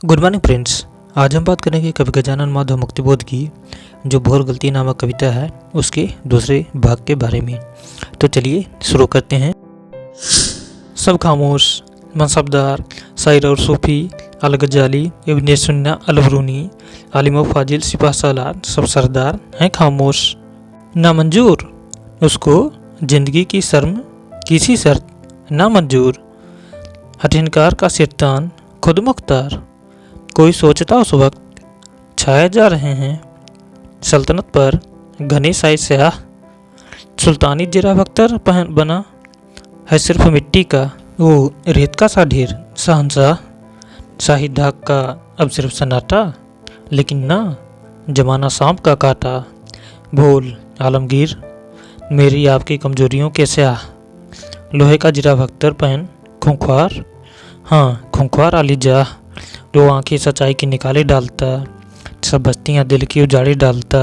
Good morning friends. आज हम बात करेंगे कवि गजानन माधव मुक्तिबोध की जो भोर गलती नामक कविता है उसके दूसरे भाग के बारे में। तो चलिए शुरू करते हैं। सब खामोश, मनसबदार, शायर और सूफी, अल गजाली, इब्न सुन्ना, अल बरूनी, आलिम व फाजिल, सिपाह सालार, सब सरदार हैं खामोश। नामंजूर उसको जिंदगी की शर्म किसी शर्त ना मंजूर। हठिनकार का सिरतान खुद मुख्तार, कोई सोचता उस वक्त छाए जा रहे हैं सल्तनत पर घने साए स्याह। सुल्तानी जिरा बख्तर पहन बना है सिर्फ मिट्टी का, वो रेत का सा ढेर शहंशाह। शाही दाग का अब सिर्फ सन्नाटा, लेकिन ना जमाना सांप का काटा। भूल आलमगीर मेरी आपकी कमजोरियों के स्याह। लोहे का जिरा बख्तर पहन खूंखार, हाँ खूंखार आली जाह। जो आंखें सच्चाई की निकाले डालता, सब बस्तियां दिल की उजाड़े डालता।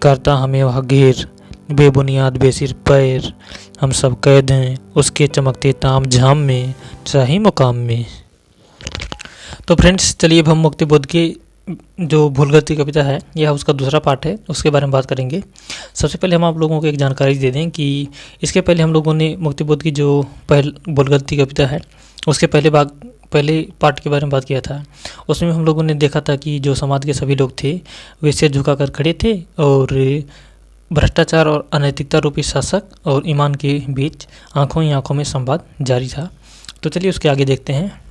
करता हमें वह घेर बेबुनियाद बेसिर पैर, हम सब कैद हैं उसके चमकते ताम झाम में शाही मुकाम में। तो फ्रेंड्स चलिए अब हम मुक्तिबोध की जो भूलगति कविता है यह उसका दूसरा पार्ट है, उसके बारे में बात करेंगे। सबसे पहले हम आप लोगों को एक जानकारी दे दें कि इसके पहले हम लोगों ने मुक्तिबोध की जो भूलगति कविता है उसके पहले पार्ट के बारे में बात किया था। उसमें हम लोगों ने देखा था कि जो समाज के सभी लोग थे वे सिर झुकाकर खड़े थे और भ्रष्टाचार और अनैतिकता रूपी शासक और ईमान के बीच आंखों ही आंखों में संवाद जारी था। तो चलिए उसके आगे देखते हैं।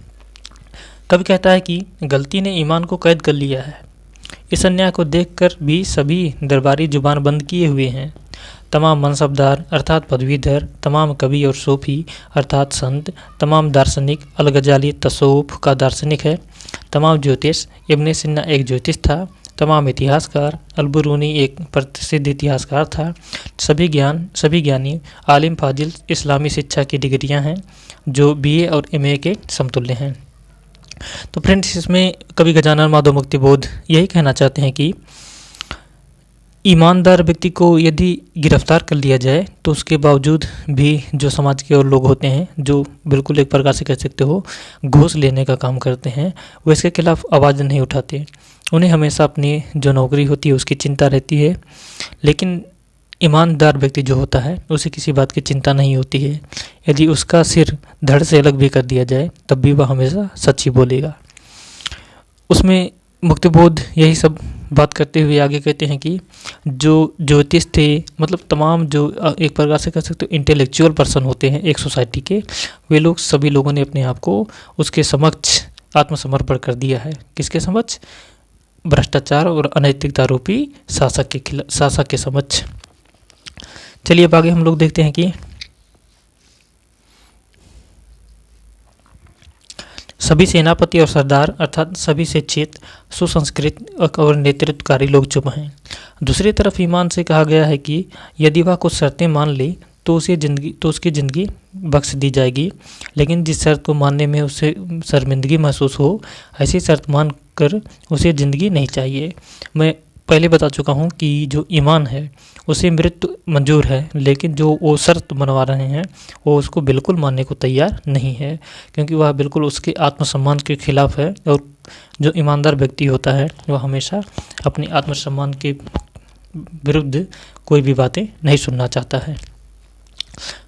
कवि कहता है कि गलती ने ईमान को कैद कर लिया है। इस अन्याय को देखकर भी सभी दरबारी जुबान बंद किए हुए हैं। तमाम मनसबदार अर्थात पदवीधर, तमाम कवि और सूफी अर्थात संत, तमाम दार्शनिक, अल गजाली तसव्वुफ का दार्शनिक है। तमाम ज्योतिष, इब्न सिन्ना एक ज्योतिष था। तमाम इतिहासकार, अल बरूनी एक प्रसिद्ध इतिहासकार था। सभी ज्ञानी, आलिम फाजिल इस्लामी शिक्षा की डिग्रियां हैं जो बीए और एमए के समतुल्य हैं। तो फ्रेंड्स इसमें कवि गजानन माधव मुक्तिबोध यही कहना चाहते हैं कि ईमानदार व्यक्ति को यदि गिरफ्तार कर लिया जाए तो उसके बावजूद भी जो समाज के और लोग होते हैं जो बिल्कुल एक प्रकार से कह सकते हो घूस लेने का काम करते हैं, वो इसके खिलाफ आवाज़ नहीं उठाते। उन्हें हमेशा अपनी जो नौकरी होती है उसकी चिंता रहती है, लेकिन ईमानदार व्यक्ति जो होता है उसे किसी बात की चिंता नहीं होती है। यदि उसका सिर धड़ से अलग भी कर दिया जाए तब भी वह हमेशा सच ही बोलेगा। उसमें मुक्तिबोध यही सब बात करते हुए आगे कहते हैं कि जो ज्योतिष थे, मतलब तमाम जो एक प्रकार से कह सकते हो इंटेलेक्चुअल पर्सन होते हैं एक सोसाइटी के, वे लोग सभी लोगों ने अपने आप को उसके समक्ष आत्मसमर्पण कर दिया है। किसके समक्ष? भ्रष्टाचार और अनैतिकता रूपी शासक के समक्ष। चलिए अब आगे हम लोग देखते हैं कि सभी सेनापति और सरदार अर्थात सभी शिक्षित, सुसंस्कृत और नेतृत्वकारी लोग चुप हैं। दूसरी तरफ ईमान से कहा गया है कि यदि वह कुछ शर्तें मान ले तो उसकी ज़िंदगी बख्श दी जाएगी, लेकिन जिस शर्त को मानने में उसे शर्मिंदगी महसूस हो ऐसी शर्त मान कर उसे ज़िंदगी नहीं चाहिए। मैं पहले बता चुका हूँ कि जो ईमान है उसे मृत्यु मंजूर है, लेकिन जो वो शर्त बनवा रहे हैं वो उसको बिल्कुल मानने को तैयार नहीं है, क्योंकि वह बिल्कुल उसके आत्मसम्मान के खिलाफ है। और जो ईमानदार व्यक्ति होता है वह हमेशा अपने आत्मसम्मान के विरुद्ध कोई भी बातें नहीं सुनना चाहता है।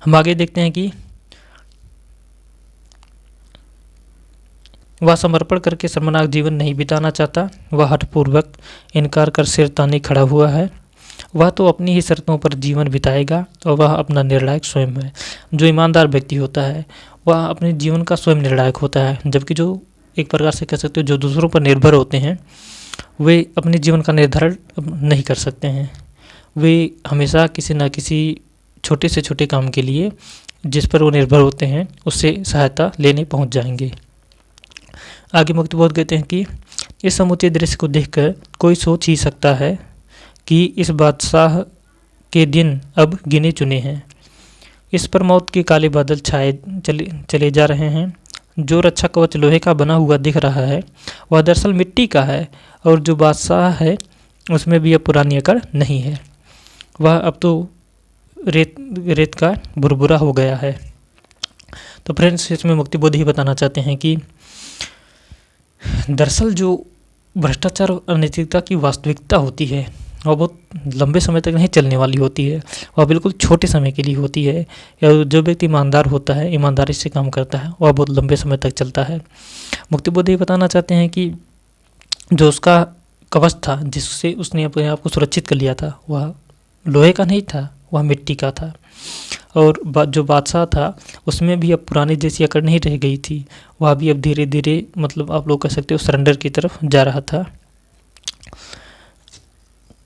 हम आगे देखते हैं कि वह समर्पण करके शर्मनाक जीवन नहीं बिताना चाहता। वह हठपूर्वक इनकार कर सिर ताने खड़ा हुआ है। वह तो अपनी ही शर्तों पर जीवन बिताएगा और वह अपना निर्णायक स्वयं है। जो ईमानदार व्यक्ति होता है वह अपने जीवन का स्वयं निर्णायक होता है, जबकि जो एक प्रकार से कह सकते हो जो दूसरों पर निर्भर होते हैं वे अपने जीवन का निर्धारण नहीं कर सकते हैं। वे हमेशा किसी न किसी छोटे से छोटे काम के लिए जिस पर वो निर्भर होते हैं उससे सहायता लेने पहुंच जाएंगे। आगे मुक्तिबोध कहते हैं कि इस समुचे दृश्य को देखकर कोई सोच ही सकता है कि इस बादशाह के दिन अब गिने चुने हैं। इस पर मौत के काले बादल छाए चले जा रहे हैं। जो रक्षा कवच लोहे का बना हुआ दिख रहा है वह दरअसल मिट्टी का है, और जो बादशाह है उसमें भी अब पुरानी अकड़ नहीं है। वह अब तो रेत का भुरभुरा हो गया है। तो फ्रेंड्स इसमें मुक्तिबोध ही बताना चाहते हैं कि दरअसल जो भ्रष्टाचार और अनैतिकता की वास्तविकता होती है वह बहुत लंबे समय तक नहीं चलने वाली होती है, वह बिल्कुल छोटे समय के लिए होती है। या जो व्यक्ति ईमानदार होता है, ईमानदारी से काम करता है, वह बहुत लंबे समय तक चलता है। मुक्ति बुद्ध ये बताना चाहते हैं कि जो उसका कवच था, जिससे उसने अपने आप को सुरक्षित कर लिया था, वह लोहे का नहीं था, वह मिट्टी का था। और जो बादशाह था उसमें भी अब पुरानी जैसी अकड़ नहीं रह गई थी, वह भी अब धीरे धीरे मतलब आप लोग कह सकते हो सरेंडर की तरफ जा रहा था।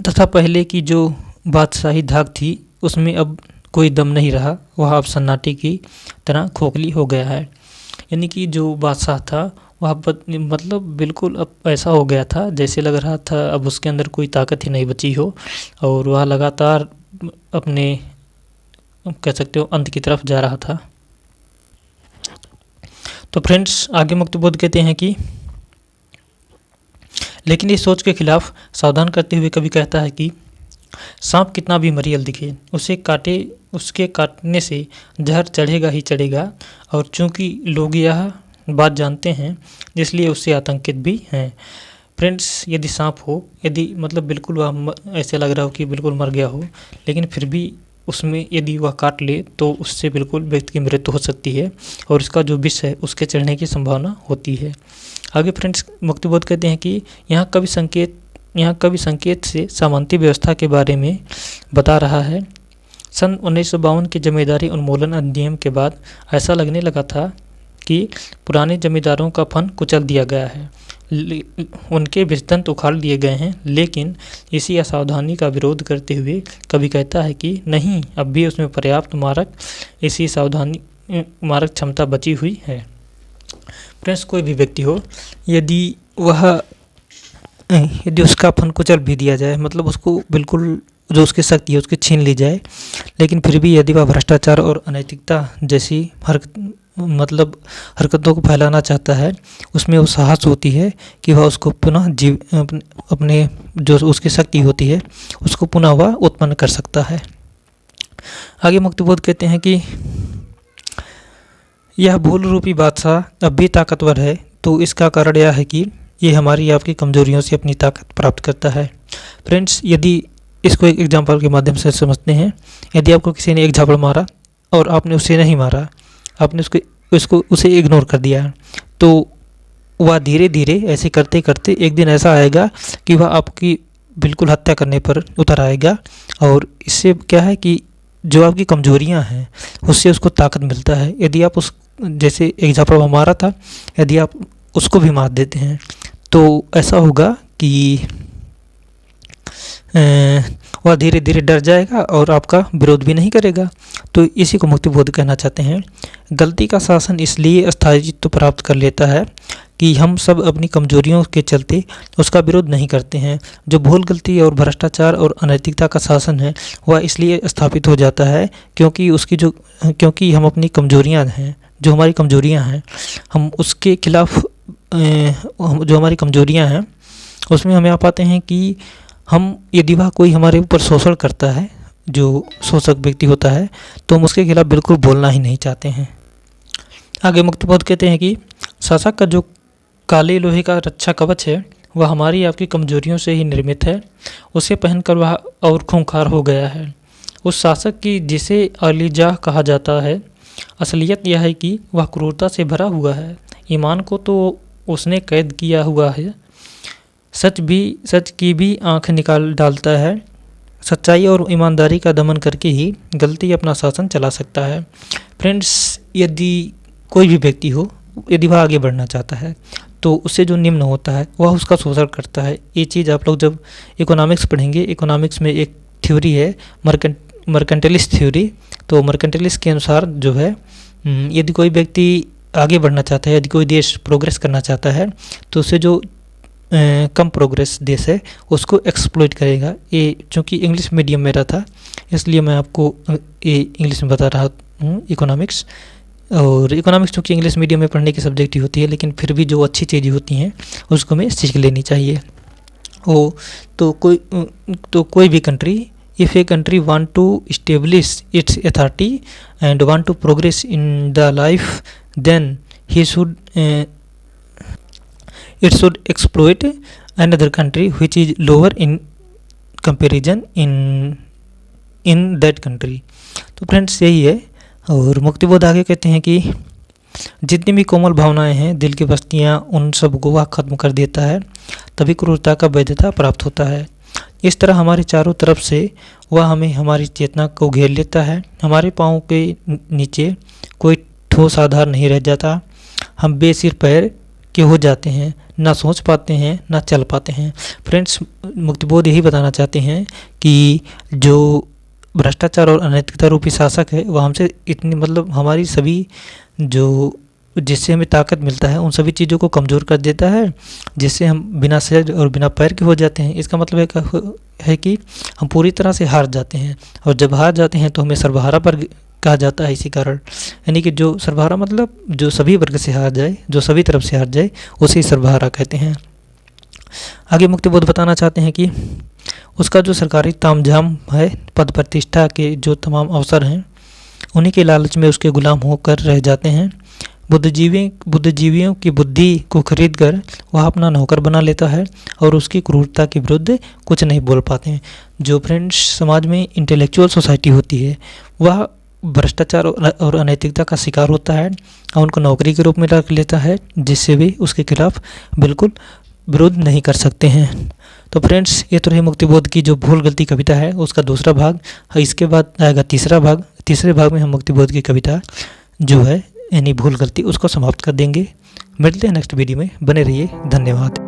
तथा पहले की जो बादशाही धाक थी उसमें अब कोई दम नहीं रहा, वह अब सन्नाटे की तरह खोखली हो गया है। यानी कि जो बादशाह था वह मतलब बिल्कुल अब ऐसा हो गया था जैसे लग रहा था अब उसके अंदर कोई ताकत ही नहीं बची हो, और वह लगातार अपने कह सकते हो अंत की तरफ जा रहा था। तो फ्रेंड्स आगे मुक्ति बोध कहते हैं कि लेकिन इस सोच के खिलाफ सावधान करते हुए कवि कहता है कि सांप कितना भी मरियल दिखे, उसके काटने से जहर चढ़ेगा ही चढ़ेगा, और चूंकि लोग यह बात जानते हैं इसलिए उससे आतंकित भी हैं। फ्रेंड्स यदि सांप हो, यदि मतलब बिल्कुल वह ऐसे लग रहा हो कि बिल्कुल मर गया हो, लेकिन फिर भी उसमें यदि वह काट ले तो उससे बिल्कुल व्यक्ति की मृत्यु हो सकती है, और इसका जो विष है उसके चढ़ने की संभावना होती है। आगे फ्रेंड्स मुक्तिबोध कहते हैं कि यहाँ कवि संकेत से सामंती व्यवस्था के बारे में बता रहा है। सन 1952 के जमींदारी उन्मूलन अधिनियम के बाद ऐसा लगने लगा था कि पुराने जमींदारों का फन कुचल दिया गया है, उनके विस्तंत उखाड़ लिए गए हैं। लेकिन इसी असावधानी का विरोध करते हुए कवि कहता है कि नहीं, अब भी उसमें पर्याप्त मारक क्षमता बची हुई है। फ्रेंड्स कोई भी व्यक्ति हो, यदि उसका फन कुचल भी दिया जाए, मतलब उसको बिल्कुल जो उसकी शक्ति है उसकी छीन ली जाए, लेकिन फिर भी यदि वह भ्रष्टाचार और अनैतिकता जैसी हरकतों को फैलाना चाहता है, उसमें वो साहस होती है कि वह उसको पुनः अपने जो उसकी शक्ति होती है उसको पुनः वह उत्पन्न कर सकता है। आगे मुक्तिबोध कहते हैं कि यह भूल रूपी बादशाह अब भी ताकतवर है, तो इसका कारण यह है कि ये हमारी आपकी कमजोरियों से अपनी ताकत प्राप्त करता है। फ्रेंड्स यदि इसको एक एग्जाम्पल के माध्यम से समझते हैं, यदि आपको किसी ने एक झापड़ मारा और आपने उसे नहीं मारा, आपने उसे इग्नोर कर दिया, तो वह धीरे धीरे ऐसे करते करते एक दिन ऐसा आएगा कि वह आपकी बिल्कुल हत्या करने पर उतर आएगा। और इससे क्या है कि जो आपकी कमजोरियां हैं उससे उसको ताकत मिलता है। यदि आप जैसे एक झापड़ मारा था, यदि आप उसको भी मार देते हैं तो ऐसा होगा कि वह धीरे धीरे डर जाएगा और आपका विरोध भी नहीं करेगा। तो इसी को मुक्तिबोध कहना चाहते हैं। गलती का शासन इसलिए स्थायित्व प्राप्त कर लेता है कि हम सब अपनी कमजोरियों के चलते उसका विरोध नहीं करते हैं। जो भूल, गलती और भ्रष्टाचार और अनैतिकता का शासन है वह इसलिए स्थापित हो जाता है क्योंकि हम अपनी कमजोरियां हैं, जो हमारी कमजोरियां हैं, हम उसके खिलाफ जो हमारी कमजोरियां हैं उसमें हम आ पाते हैं कि हम यदि वह कोई हमारे ऊपर शोषण करता है, जो शोषक व्यक्ति होता है, तो हम उसके खिलाफ बिल्कुल बोलना ही नहीं चाहते हैं। आगे मुक्तिबोध कहते हैं कि शासक का जो काले लोहे का रक्षा कवच है वह हमारी आपकी कमजोरियों से ही निर्मित है, उसे पहनकर वह और खूंखार हो गया है। उस शासक की जिसे अलीजाह कहा जाता है, असलियत यह है कि वह क्रूरता से भरा हुआ है। ईमान को तो उसने कैद किया हुआ है, सच की भी आंख निकाल डालता है। सच्चाई और ईमानदारी का दमन करके ही गलती अपना शासन चला सकता है। फ्रेंड्स यदि कोई भी व्यक्ति हो, यदि वह आगे बढ़ना चाहता है तो उससे जो निम्न होता है वह उसका शोषण करता है। ये चीज़ आप लोग जब इकोनॉमिक्स पढ़ेंगे, इकोनॉमिक्स में एक थ्योरी है मर्केंटलिस्ट थ्योरी। तो मर्केंटलिस्ट के अनुसार जो है यदि कोई व्यक्ति आगे बढ़ना चाहता है, यदि कोई देश प्रोग्रेस करना चाहता है, तो उससे जो कम प्रोग्रेस देश है उसको एक्सप्लॉइट करेगा। ये चूँकि इंग्लिश मीडियम मेरा था इसलिए मैं आपको ये इंग्लिश में बता रहा हूँ इकोनॉमिक्स। और इकोनॉमिक्स चूँकि इंग्लिश मीडियम में पढ़ने की सब्जेक्ट ही होती है, लेकिन फिर भी जो अच्छी चीज़ें होती हैं उसको हमें सीख लेनी चाहिए। तो कोई भी country, if a country want to establish its authority and want to progress in the life, then he it should exploit another country which is lower in comparison in that country. तो friends यही है। और मुक्तिबोध आगे कहते हैं कि जितनी भी कोमल भावनाएं हैं, दिल की बस्तियां, उन सब को वह खत्म कर देता है, तभी क्रूरता का वैधता प्राप्त होता है। इस तरह हमारे चारों तरफ से वह हमें हमारी चेतना को घेर लेता है। हमारे पाँव के नीचे कोई ठोस आधार नहीं रह जाता। हम बेसिर पैर के हो जाते हैं, ना सोच पाते हैं ना चल पाते हैं। फ्रेंड्स, मुक्तिबोध यही बताना चाहते हैं कि जो भ्रष्टाचार और अनैतिकता रूपी शासक है वह हमसे इतनी मतलब हमारी सभी जो जिससे हमें ताकत मिलता है उन सभी चीज़ों को कमज़ोर कर देता है, जिससे हम बिना सिर और बिना पैर के हो जाते हैं। इसका मतलब है कि हम पूरी तरह से हार जाते हैं, और जब हार जाते हैं तो हमें सर्वहारा पर कहा जाता है इसी कारण। यानी कि जो सर्वहारा मतलब जो सभी वर्ग से हार जाए, जो सभी तरफ से हार जाए, उसे सर्वहारा कहते हैं। आगे मुक्तिबोध बताना चाहते हैं कि उसका जो सरकारी तामझाम है, पद प्रतिष्ठा के जो तमाम अवसर हैं, उन्हीं के लालच में उसके गुलाम होकर रह जाते हैं। बुद्धिजीवियों की बुद्धि को खरीद कर वह अपना नौकर बना लेता है और उसकी क्रूरता के विरुद्ध कुछ नहीं बोल पाते हैं। जो फ्रेंड्स समाज में इंटेलेक्चुअल सोसाइटी होती है वह भ्रष्टाचार और अनैतिकता का शिकार होता है और उनको नौकरी के रूप में रख लेता है, जिससे भी उसके खिलाफ बिल्कुल विरोध नहीं कर सकते हैं। तो फ्रेंड्स, ये तो रही मुक्तिबोध की जो भूल गलती कविता है उसका दूसरा भाग। इसके बाद आएगा तीसरा भाग। तीसरे भाग में हम मुक्तिबोध की कविता जो है यानी भूल गलती उसको समाप्त कर देंगे। मिलते हैं नेक्स्ट वीडियो में, बने रहिए। धन्यवाद।